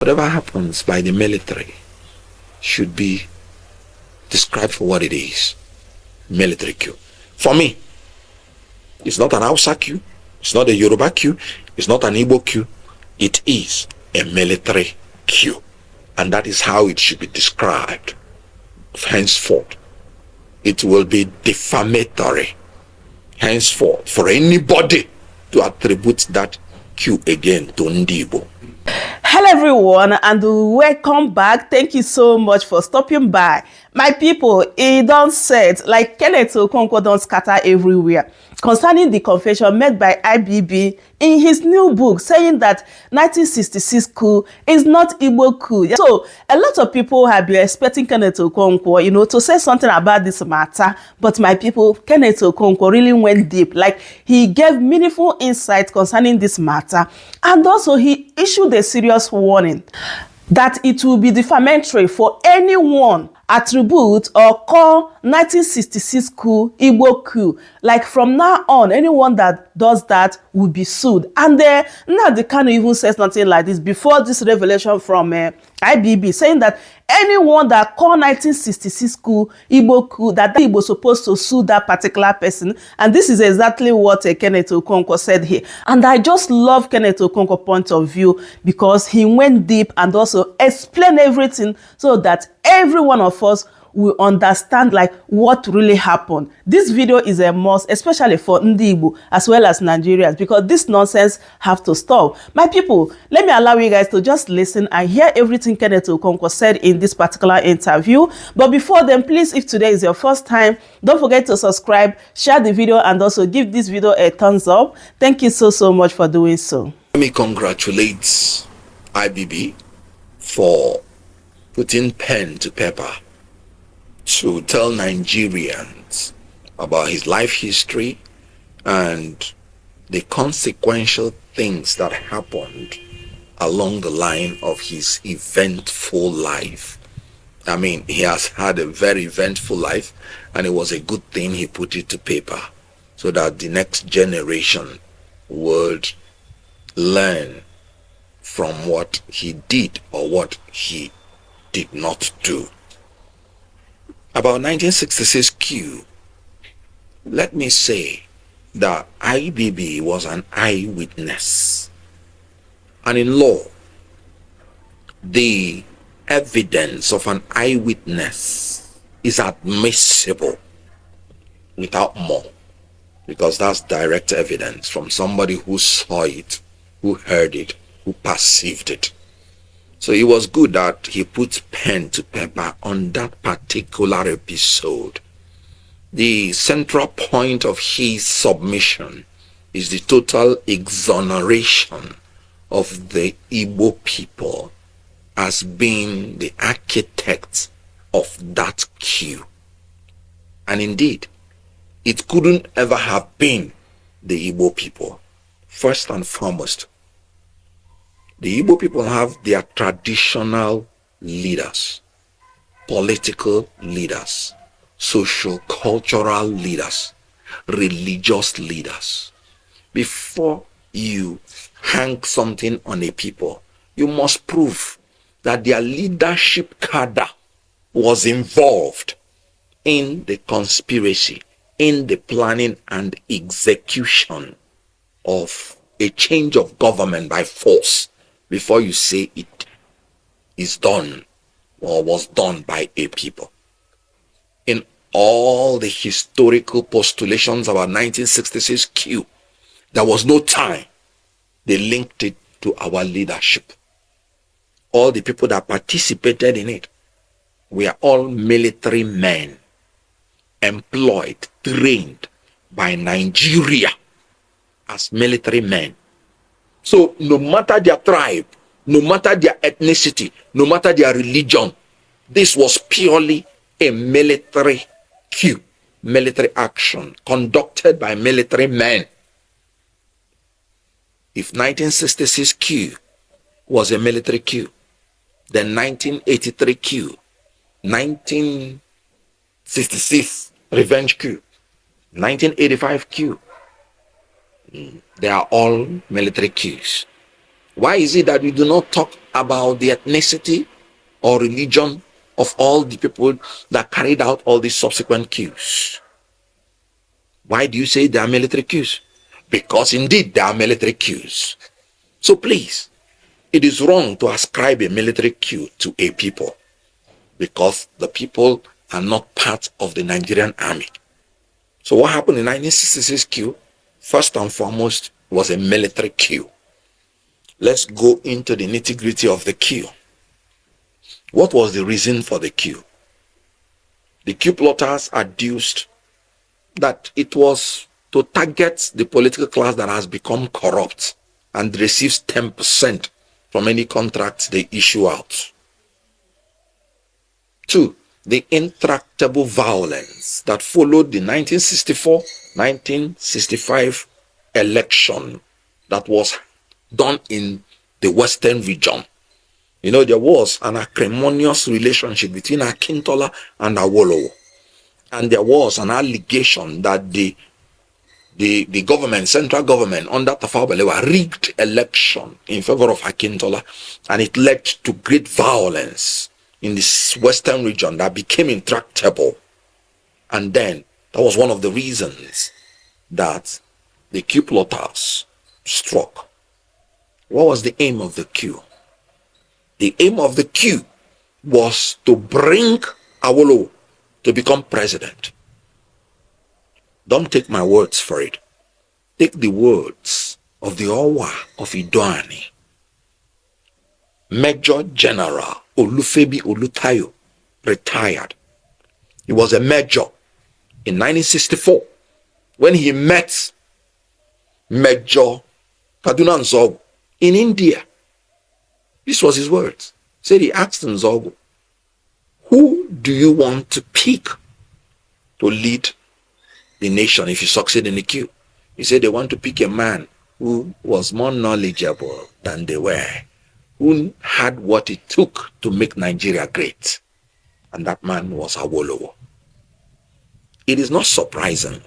Whatever happens by the military should be described for what it is. Military coup. For me, it's not an Hausa coup, it's not a Yoruba coup, it's not an Igbo coup. It is a military coup. And that is how it should be described. Henceforth, it will be defamatory. Henceforth, for anybody to attribute that coup again to Ndibo. Hello everyone and welcome back. Thank you so much for stopping by. My people, it don't set like Kenneth Okonkwo don't scatter everywhere concerning the confession made by IBB in his new book saying that 1966 coup is not Igbo coup. So a lot of people have been expecting Kenneth Okonkwo, to say something about this matter. But my people, Kenneth Okonkwo really went deep. Like he gave meaningful insight concerning this matter. And also he issued a serious warning that it will be defamatory for anyone attribute or call 1966 coup Igbo coup. Like from now on, anyone that does that will be sued. And now they can't even say something like this before this revelation from IBB saying that anyone that call 1966 coup Igbo coup, that Igbo supposed to sue that particular person. And this is exactly what Kenneth Okonkwo said here. And I just love Kenneth Okonkwo's point of view because he went deep and also explained everything so that every one of us will understand like what really happened. This video is a must, especially for Ndi Igbo as well as Nigerians, because this nonsense have to stop. My people, let me allow you guys to just listen and hear everything Kenneth Okonkwo said in this particular interview. But before then, please, if today is your first time, don't forget to subscribe, share the video, and also give this video a thumbs up. Thank you so much for doing so. Let me congratulate IBB for putting pen to paper to tell Nigerians about his life history and the consequential things that happened along the line of his eventful life. I mean, he has had a very eventful life, and it was a good thing he put it to paper so that the next generation would learn from what he did or what he did not do. About 1966 coup, let me say that IBB was an eyewitness. And in law, the evidence of an eyewitness is admissible without more, because that's direct evidence from somebody who saw it, who heard it, who perceived it. So it was good that he put pen to paper on that particular episode. The central point of his submission is the total exoneration of the Igbo people as being the architects of that coup. And indeed, it couldn't ever have been the Igbo people. First and foremost, the Igbo people have their traditional leaders, political leaders, social-cultural leaders, religious leaders. Before you hang something on a people, you must prove that their leadership cadre was involved in the conspiracy, in the planning and execution of a change of government by force, before you say it is done or was done by a people. In all the historical postulations about 1966 coup, there was no time they linked it to our leadership. All the people that participated in it were all military men, employed, trained by Nigeria as military men. So no matter their tribe, no matter their ethnicity, no matter their religion, this was purely a military coup, military action conducted by military men. If 1966 coup was a military coup, then 1983 coup, 1966 revenge coup, 1985 coup, they are all military coups. Why is it that we do not talk about the ethnicity or religion of all the people that carried out all these subsequent coups? Why do you say they are military coups? Because indeed they are military coups. So please, it is wrong to ascribe a military coup to a people, because the people are not part of the Nigerian army. So what happened in 1966 coup, first and foremost, was a military coup. Let's go into the nitty-gritty of the coup. What was the reason for the coup? The coup plotters adduced that it was to target the political class that has become corrupt and receives 10% from any contracts they issue out. 2, the intractable violence that followed the 1964-1965 election that was done in the Western region. You know, there was an acrimonious relationship between Akintola and Awolowo. And there was an allegation that the government, central government under Tafawa Balewa, rigged election in favor of Akintola, and it led to great violence in this Western region that became intractable. And then that was one of the reasons that the coup plotters struck. What was the aim of the coup? The aim of the coup was to bring Awolowo to become president. Don't take my words for it. Take the words of the Owa of Idoani, Major General Olufebi Olutayo, retired. He was a major in 1964 when he met Major Kaduna Nzogu in India. This was his words. Said he asked Nzogu, who do you want to pick to lead the nation if you succeed in the coup? He said they want to pick a man who was more knowledgeable than they were, who had what it took to make Nigeria great. And that man was Awolowo. It is not surprising,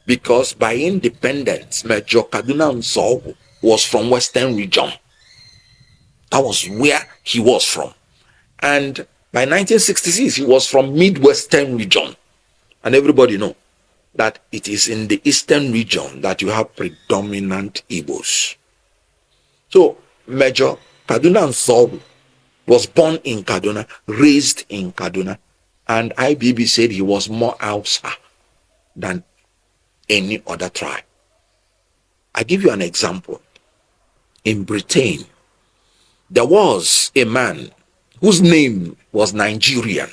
because by independence, Major Kaduna Nzogu was from Western region. That was where he was from. And by 1966, he was from Midwestern region. And everybody know that it is in the Eastern region that you have predominant Igbos. So Major Kaduna Nzogu was born in Kaduna, raised in Kaduna, and IBB said he was more Hausa than any other tribe. I give you an example. In Britain, there was a man whose name was Nigerian.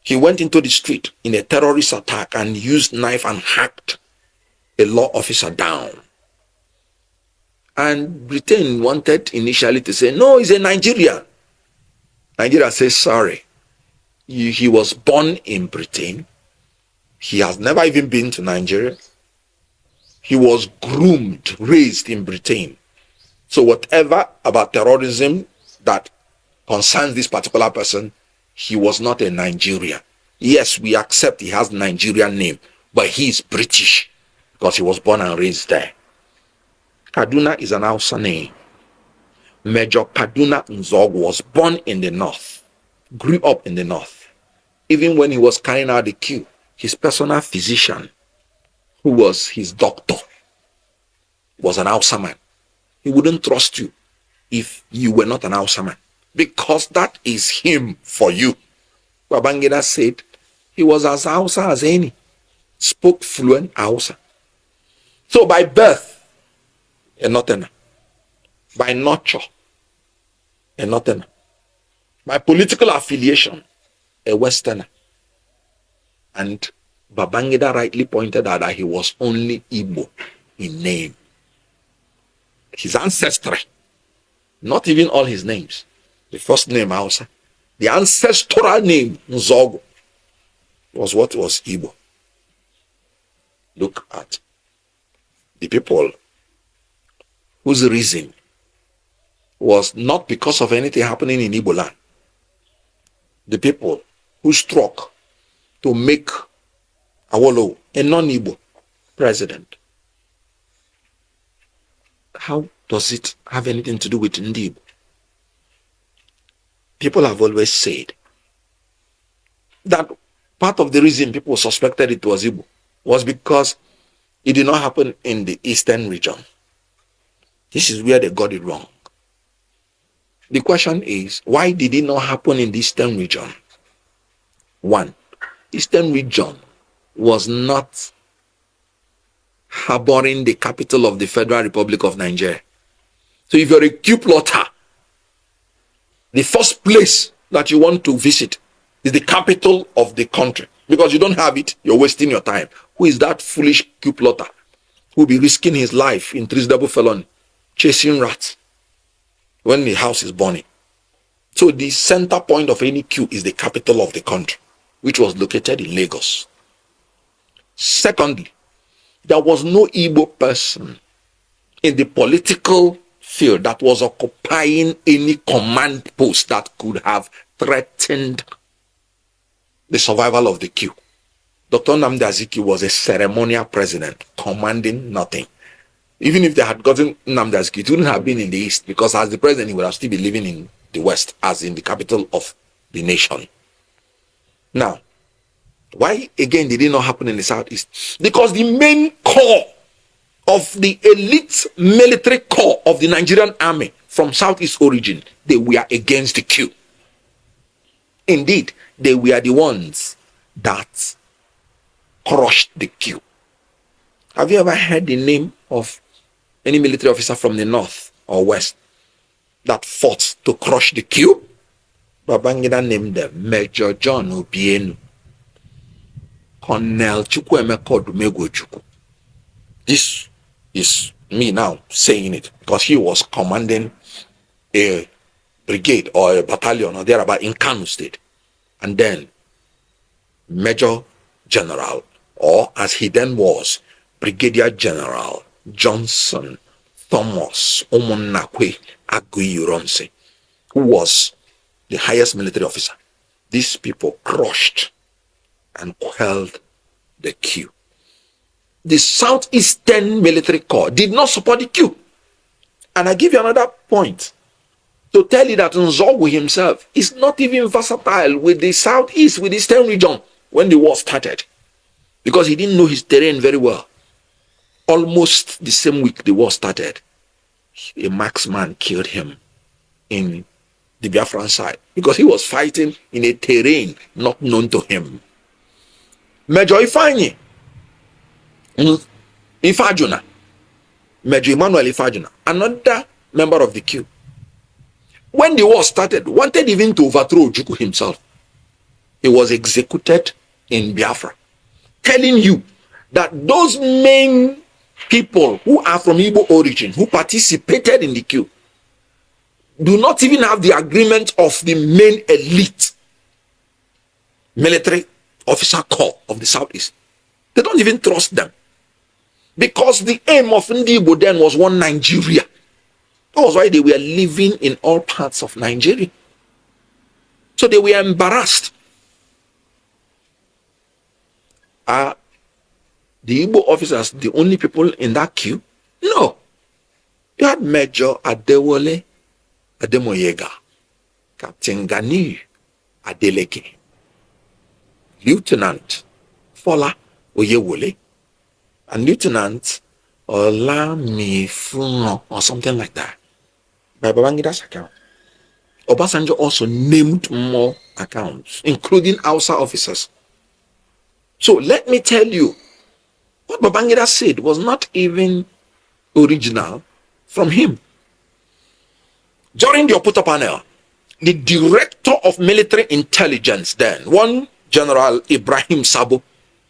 He went into the street in a terrorist attack and used knife and hacked a law officer down. And Britain wanted initially to say, no, he's a Nigerian. Nigeria says, sorry. He was born in Britain. He has never even been to Nigeria. He was groomed, raised in Britain. So whatever about terrorism that concerns this particular person, he was not a Nigerian. Yes, we accept he has Nigerian name, but he is British because he was born and raised there. Kaduna is an Hausa name. Major Kaduna Nzogu was born in the north, grew up in the north. Even when he was carrying out the coup, his personal physician, who was his doctor, was an Hausa man. He wouldn't trust you if you were not an Hausa man, because that is him for you. Babangida said he was as Hausa as any, spoke fluent Hausa. So by birth, a Northerner. By nurture, a Northerner. By political affiliation, a Westerner. And Babangida rightly pointed out that he was only Igbo in name. His ancestry, not even all his names. The first name Hausa, the ancestral name Nzogu was what was Igbo. Look at the people whose reason was not because of anything happening in Igbo land. The people who struck to make a non-Igbo president. How does it have anything to do with Ndib? People have always said that part of the reason people suspected it was Igbo was because it did not happen in the eastern region. This is where they got it wrong. The question is, why did it not happen in the eastern region? One, eastern region was not harboring the capital of the Federal Republic of Nigeria. So if you're a coup plotter, the first place that you want to visit is the capital of the country. Because you don't have it, you're wasting your time. Who is that foolish coup plotter who will be risking his life in treasonable felony, chasing rats when the house is burning? So the center point of any coup is the capital of the country, which was located in Lagos. Secondly, there was no Igbo person in the political field that was occupying any command post that could have threatened the survival of the coup. Dr. Nnamdi Azikiwe was a ceremonial president, commanding nothing. Even if they had gotten Nnamdi Azikiwe, it wouldn't have been in the East, because as the president, he would have still been living in the West, as in the capital of the nation. Now, why again did it not happen in the Southeast? Because the main core of the elite military corps of the Nigerian army from Southeast origin, they were against the coup. Indeed, they were the ones that crushed the coup. Have you ever heard the name of any military officer from the north or west that fought to crush the coup? Babangida named them Major John Obienu, Colonel Chukwuemeka Odumegwu. This is me now saying it, because he was commanding a brigade or a battalion or thereabout in Kano State. And then Major General, or as he then was, Brigadier General Johnson Thomas Omonakwe Aguyuronse, who was the highest military officer. These people crushed and quelled the coup. The Southeastern Military Corps did not support the coup. And I give you another point to tell you that Nzogu himself is not even versatile with the Southeast, with the Eastern region when the war started, because he didn't know his terrain very well. Almost the same week the war started, a marksman killed him in the Biafran side, because he was fighting in a terrain not known to him. Major Ifeanyi Ifajuna, Major Emmanuel Ifajuna, another member of the coup, when the war started, wanted even to overthrow Ojukwu himself. He was executed in Biafra, telling you that those main people who are from Igbo origin, who participated in the coup, do not even have the agreement of the main elite military officer corps of the Southeast. They don't even trust them, because the aim of Ndi Igbo then was one Nigeria. That was why they were living in all parts of Nigeria. So they were embarrassed. Are the Igbo officers the only people in that queue? No. You had Major Adewale Ademoyega, Captain Gani Adeleke, Lieutenant Fola Oyewole, and Lieutenant Olamifuno, or something like that, by Babangida's account. Obasanjo also named more accounts, including Hausa officers. So let me tell you, what Babangida said was not even original from him. During the Oputa panel, the director of military intelligence then, one General Ibrahim Sabo,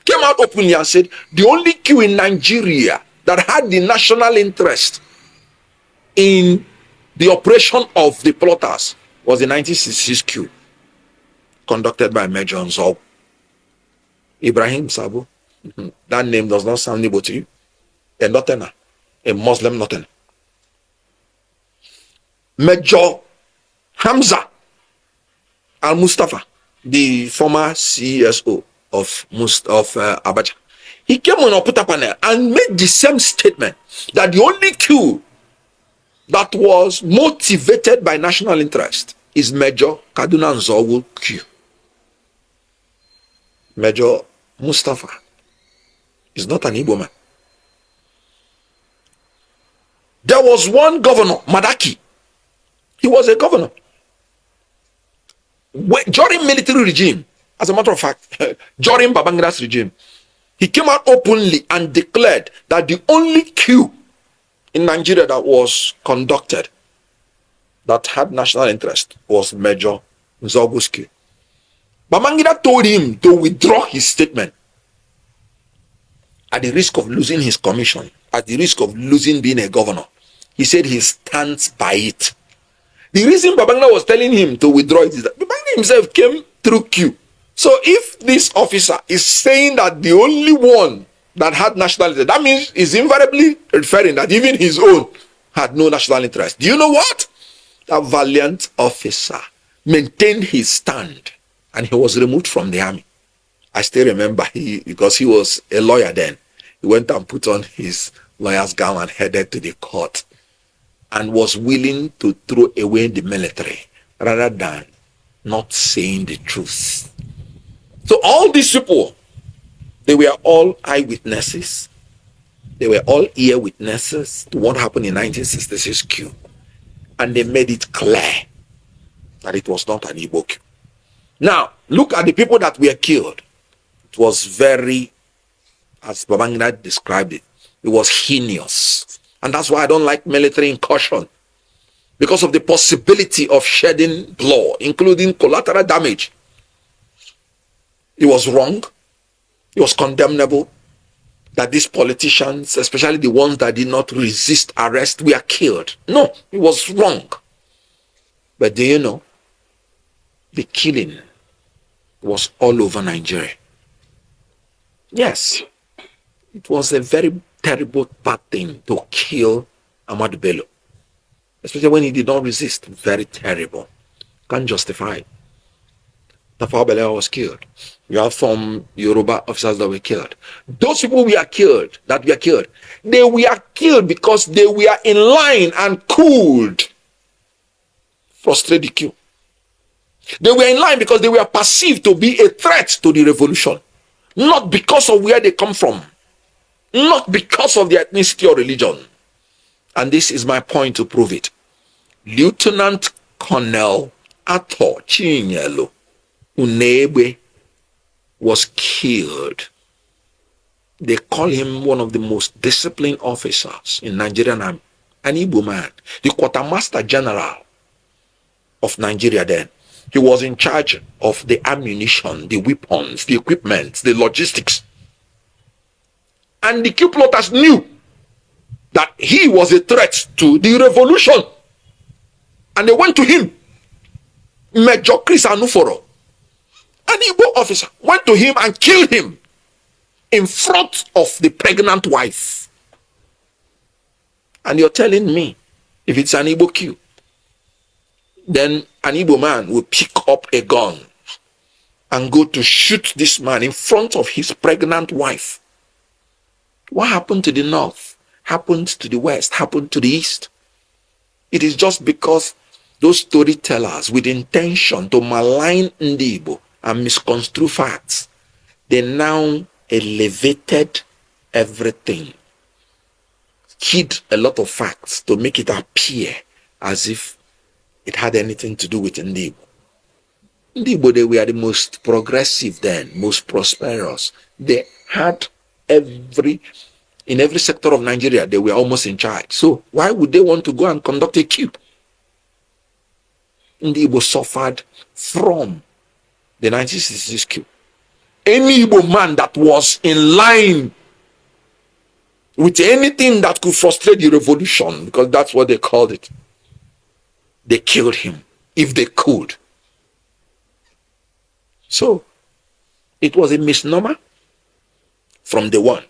came out openly and said the only coup in Nigeria that had the national interest in the operation of the plotters was the 1966 coup conducted by Major Nzogu. Ibrahim Sabo, that name does not sound Igbo to you. A Northerner, a Muslim Northerner. Major Hamza Al-Mustafa, the former CSO of Abacha, he came on Oputa panel and made the same statement that the only coup that was motivated by national interest is Major Kaduna Nzogu Coup. Major Mustafa is not an Igbo man. There was one governor, Madaki. He was a governor. During military regime, as a matter of fact, during Babangida's regime, he came out openly and declared that the only coup in Nigeria that was conducted that had national interest was Major Nzogu's coup. Babangida told him to withdraw his statement at the risk of losing his commission, at the risk of losing being a governor. He said he stands by it. The reason Babangida was telling him to withdraw it is that Babangida himself came through coup. So if this officer is saying that the only one that had national interest, that means he's invariably referring that even his own had no national interest. Do you know what? That valiant officer maintained his stand and he was removed from the army. I still remember because he was a lawyer then. He went and put on his lawyer's gown and headed to the court and was willing to throw away the military rather than not saying the truth. So all these people, they were all eyewitnesses. They were all ear witnesses to what happened in 1966 coup. And they made it clear that it was not an Igbo coup. Now, look at the people that were killed. It was very, as Babangida described it, it was heinous. And that's why I don't like military incursion. Because of the possibility of shedding blood, including collateral damage. It was wrong. It was condemnable that these politicians, especially the ones that did not resist arrest, were killed. No, it was wrong. But do you know, the killing was all over Nigeria. Yes, it was a very terrible, bad thing to kill Ahmadu Bello, especially when he did not resist. Very terrible. Can't justify it. Tafawa Balewa was killed. You have some Yoruba officers that were killed. Those people were killed, they were killed because they were in line and could frustrate the coup. They were in line because they were perceived to be a threat to the revolution. Not because of where they come from. Not because of their ethnicity or religion. And this is my point to prove it. Lieutenant Colonel Ato Chinyelo Unebe was killed. They call him one of the most disciplined officers in Nigerian army. An Igbo man. The quartermaster general of Nigeria then. He was in charge of the ammunition, the weapons, the equipment, the logistics. And the coup plotters knew that he was a threat to the revolution. And they went to him. Major Chris Anuforo, an Igbo officer, went to him and killed him in front of the pregnant wife. And you're telling me, if it's an Igbo coup, then an Igbo man will pick up a gun and go to shoot this man in front of his pregnant wife. What happened to the north, happened to the west, happened to the east. It is just because those storytellers with intention to malign Ndi Igbo and misconstrue facts, they now elevated everything, hid a lot of facts to make it appear as if it had anything to do with Ndi Igbo. Ndi Igbo, they were the most progressive then, most prosperous. They had in every sector of Nigeria, they were almost in charge. So why would they want to go and conduct a coup? Ndi Igbo suffered from the 1966 coup. Any Igbo man that was in line with anything that could frustrate the revolution, because that's what they called it, they killed him if they could. So it was a misnomer from the one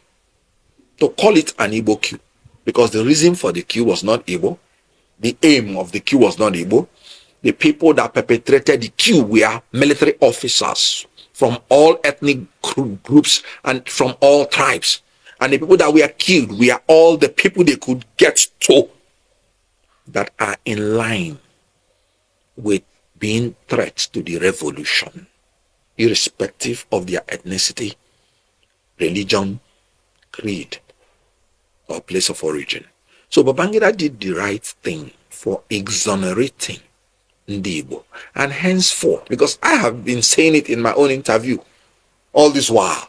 to call it an Igbo coup, because the reason for the coup was not Igbo. The aim of the coup was not Igbo. The people that perpetrated the coup were military officers from all ethnic groups and from all tribes. And the people that were killed were all the people they could get to. that are in line with being threats to the revolution, irrespective of their ethnicity, religion, creed, or place of origin. So Babangida did the right thing for exonerating Ndi Igbo. And henceforth, because I have been saying it in my own interview all this while,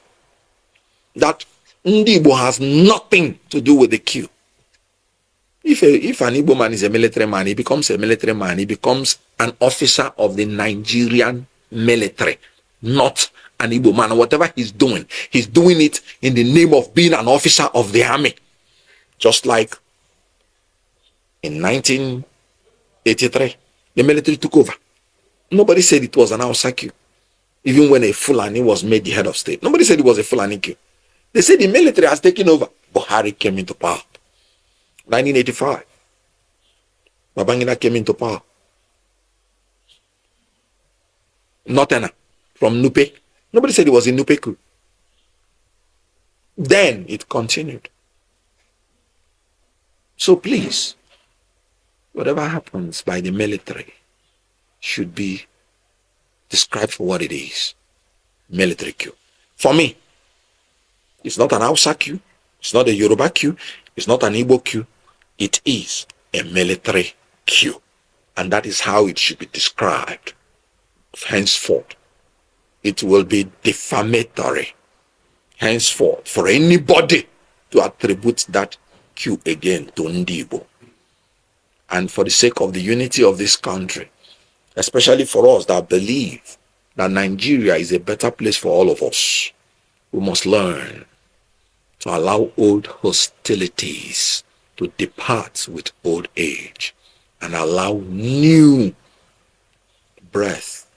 that Ndi Igbo has nothing to do with the coup. If an Igbo man is a military man, he becomes a military man. He becomes an officer of the Nigerian military, not an Igbo man. Whatever he's doing it in the name of being an officer of the army. Just like in 1983, the military took over. Nobody said it was an Hausa coup. Even when a Fulani was made the head of state, nobody said it was a Fulani coup. They said the military has taken over. Buhari came into power. 1985. Babangida came into power. Northerner from Nupe. Nobody said it was a Nupe coup. Then it continued. So please, whatever happens by the military should be described for what it is. Military coup. For me, it's not an Hausa coup. It's not a Yoruba coup. It's not an Igbo coup. It is a military coup. And that is how it should be described. Henceforth, it will be defamatory. Henceforth, for anybody to attribute that coup again to Ndi Igbo. And for the sake of the unity of this country, especially for us that believe that Nigeria is a better place for all of us, we must learn to allow old hostilities to depart with old age and allow new breath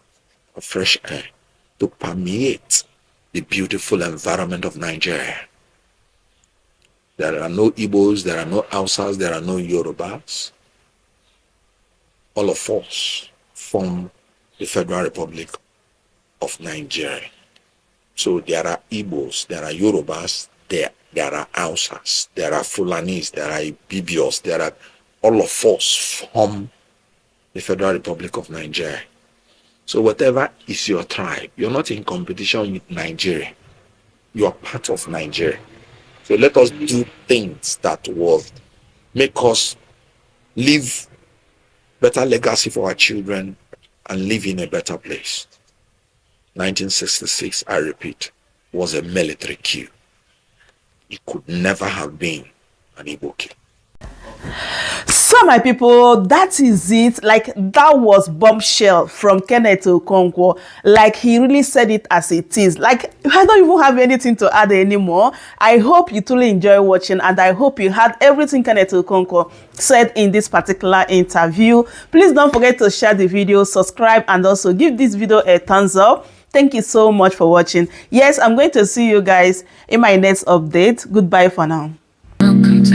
of fresh air to permeate the beautiful environment of Nigeria. There are no Igbos, there are no Hausas, there are no Yorubas. All of us form the Federal Republic of Nigeria. So there are Igbos, there are Yorubas, there are Hausas, there are Fulanis, there are Ibibios, there are all of us form the Federal Republic of Nigeria. So whatever is your tribe, you're not in competition with Nigeria. You are part of Nigeria. So let us do things that will make us leave better legacy for our children and live in a better place. 1966, I repeat, was a military coup. It could never have been an Igbo coup. So my people, that is it. Like, that was bombshell from Kenneth Okonkwo. Like, he really said it as it is. Like, I don't even have anything to add anymore. I hope you truly enjoy watching, and I hope you had everything Kenneth Okonkwo said in this particular interview. Please don't forget to share the video, subscribe, and also give this video a thumbs up. Thank you so much for watching. Yes, I'm going to see you guys in my next update. Goodbye for now. Welcome to